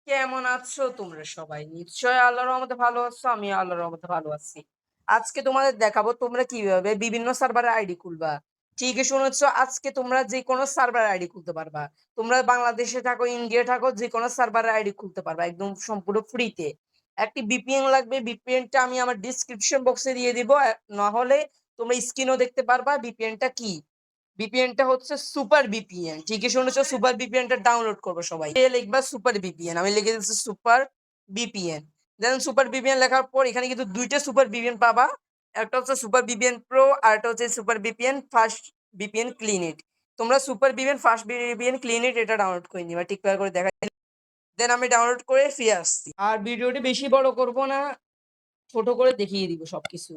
কেমন আছো তোমরা সবাই? নিশ্চয়ই আল্লাহর রহমতে ভালো আছো। আমিও আল্লাহর রহমতে ভালো আছি। আজকে তোমাদের দেখাবো তোমরা কিভাবে বিভিন্ন সার্ভারের আইডি খুলবা। ঠিকই শুনেছো, আজকে তোমরা যেকোনো সার্ভারের আইডি খুলতে পারবা। তোমরা বাংলাদেশে থাকো, ইন্ডিয়া থাকো, যেকোনো সার্ভারের আইডি খুলতে পারবা একদম সম্পূর্ণ ফ্রিতে। একটি VPN লাগবে। VPN-টা আমি আমার ডেসক্রিপশন বক্সে দিয়ে দিব। না হলে তোমরা স্ক্রিনেও দেখতে পারবা VPN-টা কি। VPN-টা হচ্ছে সুপার VPN। ঠিকই শুনেছো, সুপার VPN-টা ডাউনলোড করবে সবাই। লিখবা সুপার VPN। আমি লিখে দিচ্ছি সুপার VPN। দেন সুপার VPN লেখার পর এখানে কিন্তু ২ টা সুপার VPN পাবা। একটা হচ্ছে সুপার VPN প্রো আর একটা হচ্ছে সুপার VPN ফার্স্ট VPN ক্লিনিট। তোমরা সুপার VPN ফার্স্ট VPN ক্লিনিট এটা ডাউনলোড করে নিবা। ঠিক করে দেখা। দেন আমি ডাউনলোড করে ফিরে আসছি। আর ভিডিওটি বেশি বড় করব না, ছোট করে দেখিয়ে দিব সবকিছু।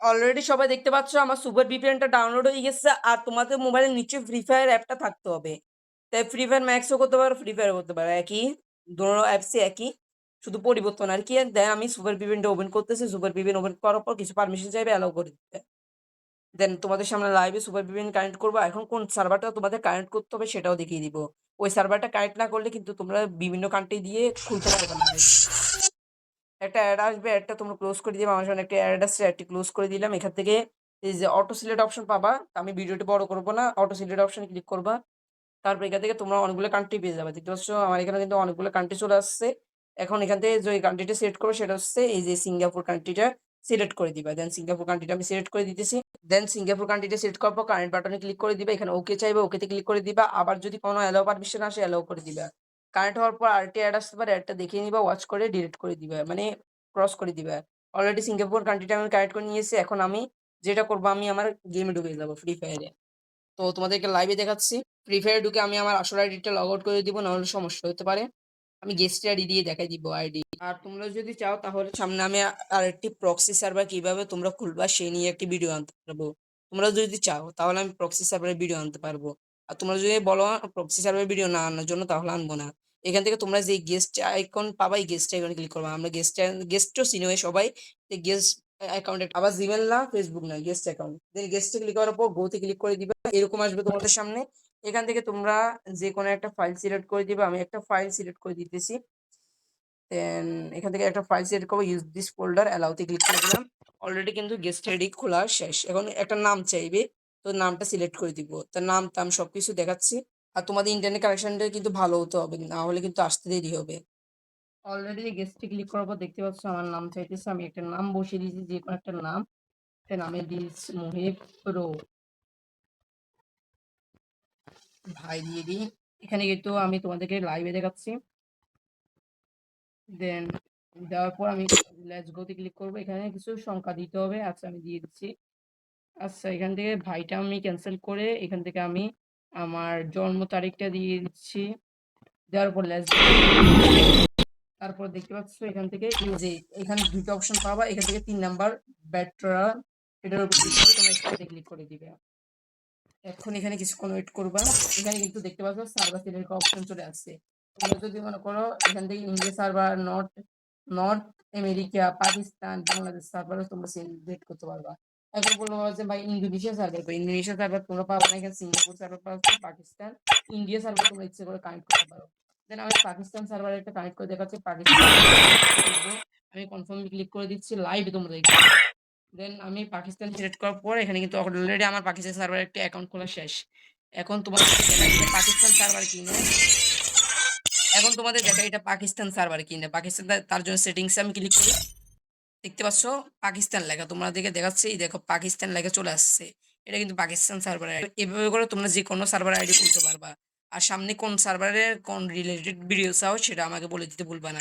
অলরেডি সবাই দেখতে পাচ্ছ আমার সুপার ভিপিএনটা ডাউনলোড হয়ে গেছে। আর তোমাদের মোবাইলের নিচে ফ্রি ফায়ার অ্যাপটা থাকতে হবে। তাই ফ্রি ফায়ার ম্যাক্সও করতে পারো, ফ্রি ফায়ারও করতে পারো, একই। দুটো অ্যাপসই একই, শুধু পরিবর্তন আর কি। দেন আমি সুপার ভিপিএনটা ওপেন করতেছি। সুপার ভিপিএন ওপেন করার পর কিছু পারমিশন চাইবে, অ্যালাউ করে দিতে। দেন তোমাদের সামনে লাইভে সুপার ভিপিএন কানেক্ট করবো। এখন কোন সার্ভারটা তোমাদের কানেক্ট করতে হবে সেটাও দেখিয়ে দিব। ওই সার্ভারটা কানেক্ট না করলে কিন্তু তোমরা বিভিন্ন কান্ট্রি দিয়ে খুলতে পারবে না। একটা অ্যাড আসবে, অ্যাডটা তোমরা ক্লোজ করে দিবা। আমার সামনে একটা অ্যাড আসছে, অ্যাডটি ক্লোজ করে দিলাম। এখান থেকে এই যে অটো সিলেক্ট অপশন পাবা। আমি ভিডিওটি বড় করব না, অটো সিলেক্ট অপশনে ক্লিক করবা। তারপর এখান থেকে তোমরা অনেকগুলো কান্ট্রি পেয়ে যাবে। দেখতে পাচ্ছ আমার এখানে কিন্তু অনেকগুলো কান্ট্রি চলে আসছে। এখন এখান থেকে যে কান্ট্রিটা সিলেক্ট করবো সেটা হচ্ছে এই যে সিঙ্গাপুর কান্ট্রিটা সিলেক্ট করে দিবা। দেন সিঙ্গাপুর কান্ট্রিটা আমি সিলেক্ট করে দিতেছি। দেন সিঙ্গাপুর কান্ট্রিটা সিলেক্ট করার পর কারেন্ট বাটনে ক্লিক করে দিবা। এখানে ওকে চাইবে, ওকেতে ক্লিক করে দিবা। আবার যদি কোনো অ্যালাউ পারমিশন আসে অ্যালাউ করে দিবা। কারেন্ট হওয়ার পর আরেকটি অ্যাড আসতে পারে, অ্যাডটা দেখিয়ে নিবা, ওয়াচ করে ডিলিট করে দিবা, মানে ক্রস করে দিবা। অলরেডি সিঙ্গাপুর কান্ট্রিটা আমি কানেক্ট করে নিয়েছি। এখন আমি যেটা করবো, আমি আমার গেমে ঢুকে যাবো ফ্রি ফায়ারে। তো তোমাদেরকে লাইভে দেখাচ্ছি। ফ্রি ফায়ারে ঢুকে আমি আমার আসল আইডিটা লগ আউট করে দিব, নাহলে সমস্যা হতে পারে। আমি গেস্ট আইডি দিয়ে দেখাই দিব আইডি। আর তোমরা যদি চাও তাহলে সামনে আমি আরেকটি প্রক্সি সার্ভার কিভাবে তোমরা খুলবা সেই নিয়ে একটি ভিডিও আনতে পারবো। তোমরা যদি চাও তাহলে আমি প্রক্সি সার্ভারের ভিডিও আনতে পারবো। আর তোমরা যদি বলো প্রক্সি সার্ভারের ভিডিও না আনার জন্য, তাহলে আনবো না। এখান থেকে তোমরা যে গেস্ট আইকন পাবা, এই গেস্ট আইকনে ক্লিক করবা। আমরা গেস্টও চিনি সবাই। গেস্ট অ্যাকাউন্টে আবার জিমেল না, ফেসবুক না, গেস্ট অ্যাকাউন্ট। দেন গেস্টে ক্লিক করার পর গোতে ক্লিক করে দিবা। এরকম আসবে তোমাদের সামনে। এখান থেকে তোমরা যে কোনো একটা ফাইল সিলেক্ট করে দিবা। আমি একটা ফাইল সিলেক্ট করে দিতেছি। দেন এখান থেকে একটা ফাইল সিলেক্ট করবো, ইউজ দিস ফোল্ডার, অ্যালাউতে ক্লিক করে দিলাম। অলরেডি কিন্তু গেস্ট আইডি খোলা শেষ। এখন একটা নাম চাইবে, তো নামটা সিলেক্ট করে দিব। তার নাম টাম সবকিছু দেখাচ্ছি। আর তোমাদের ইন্টারনেট কানেকশনটা কিন্তু ভালো হতে হবে, না হলে কিন্তু আসতে দেরি হবে। অলরেডি গেস্টে ক্লিক করার পর দেখতে পাচ্ছ আমার নাম চাইতেছে। আমি একটা নাম বসিয়ে দিয়েছি, যে কোনো একটা নাম। নামে দিয়েছি মুহিব প্রো ভাই দিয়ে দিই। এখানে কিন্তু আমি তোমাদেরকে লাইভে দেখাচ্ছি। দেন দেওয়ার পর আমি লেটস গোতে ক্লিক করবো। এখানে কিছু সংখ্যা দিতে হবে। আচ্ছা আমি দিয়ে দিচ্ছি। আচ্ছা এখান থেকে ভাইটা আমি ক্যান্সেল করে এখান থেকে আমি আমার জন্ম তারিখটা দিয়ে দিচ্ছি। দেওয়ার পর লেটস, তারপর দেখতে পাচ্ছ এখান থেকে এই যে এখানে দুটো অপশন পাবা। এখান থেকে 3 নাম্বার ব্যাটরা, এটার উপর ক্লিক করে তোমরা স্টার্টে ক্লিক করে দিবে। এখন এখানে কিছুক্ষণ ওয়েট করবা। এখানে কিন্তু দেখতে পাচ্ছ সার্ভার সিলেক্ট অপশন চলে আসছে। তোমরা যদি মনে করো এখান থেকে India server, north America, Pakistan, Bangladesh সার্ভারও তোমরা সিলেক্ট করতে পারবা। এখন বলবো যে ভাই ইন্দোনেশিয়া সার্ভার কই, ইন্দোনেশিয়া সার্ভার তোমরা পাবো না। এখানে সিঙ্গাপুর সার্ভার পাচ্ছ, পাকিস্তান, ইন্ডিয়া সার্ভার তোমরা ইচ্ছে করে কানেক্ট করতে পারো। দেন আমি পাকিস্তান সার্ভারে একটা কানেক্ট করে দেখাচ্ছি। পাকিস্তান আমি কনফার্মে ক্লিক করে দিচ্ছি, লাইভ তোমরা দেখবে। দেন আমি পাকিস্তান সিলেক্ট করার পর এখানে কিন্তু অলরেডি আমার পাকিস্তান সার্ভারে একটা অ্যাকাউন্ট খোলা শেষ। এখন তোমাদের পাকিস্তান সার্ভার কিনে, এখন তোমাদের দেখা এটা পাকিস্তান সার্ভার কিনে। পাকিস্তান তার জন্য সেটিংসে আমি ক্লিক করি। দেখতে পাচ্ছ পাকিস্তান লেখা তোমরা দেখে দেখাচ্ছে, এই দেখো পাকিস্তান লেখা চলে আসছে। এটা কিন্তু পাকিস্তান সার্ভার আইডি। এভাবে করে তোমরা যে কোনো সার্ভার আইডি খুলতে পারবা। আর সামনে কোন সার্ভারের কোন রিলেটেড ভিডিও চাও সেটা আমাকে বলে দিতে ভুলবা না।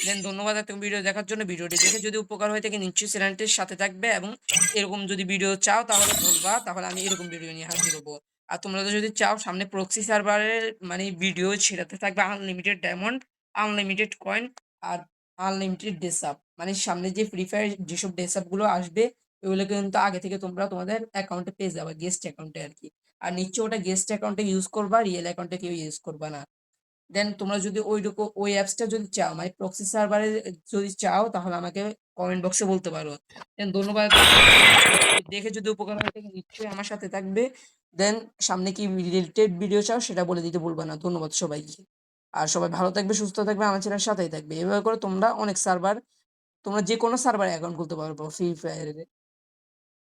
দেন ধন্যবাদ এত ভিডিও দেখার জন্য। ভিডিওটি দেখে যদি উপকার হয়ে থাকে নিশ্চয়ই চ্যানেলটির সাথে থাকবে, এবং এরকম যদি ভিডিও চাও তাহলে বলবা, তাহলে আমি এরকম ভিডিও নিয়ে হাজির হবো। আর তোমরা যদি চাও সামনে প্রক্সি সার্ভারের মানে ভিডিও, সেটাতে থাকবে আনলিমিটেড ডায়মন্ড, আনলিমিটেড কয়েন, আর আনলিমিটেড ডেসাপ। মানে সামনে যে ফ্রি ফায়ার যেসব ডেসাপ গুলো আসবে ওগুলো কিন্তু আগে থেকে তোমরা তোমাদের অ্যাকাউন্টে পেয়ে যাবে, গেস্ট অ্যাকাউন্টে আর কি। আর নিশ্চয় ওটা গেস্ট অ্যাকাউন্টে ইউজ করবা, রিয়েল অ্যাকাউন্টে কেউ ইউজ করবা না। দেন তোমরা যদি ওইরকম ওই অ্যাপসটা যদি চাও, মানে প্রক্সি সার্ভারে যদি চাও, তাহলে আমাকে কমেন্ট বক্সে বলতে পারো। দেন ধন্যবাদ। দেখে যদি উপকার হয় থাকে নিশ্চয়ই আমার সাথে থাকবে। দেন সামনে কি রিলেটেড ভিডিও চাও সেটা বলে দিতে ভুলবা না। ধন্যবাদ সবাইকে। আর সবাই ভালো থাকবে, সুস্থ থাকবে, আমার চ্যানেলের সাথেই থাকবে। এভাবে করে তোমরা অনেক সার্ভার তোমরা যেকোনো সার্ভারে অ্যাকাউন্ট খুলতে পারবো ফ্রি ফায়ারের।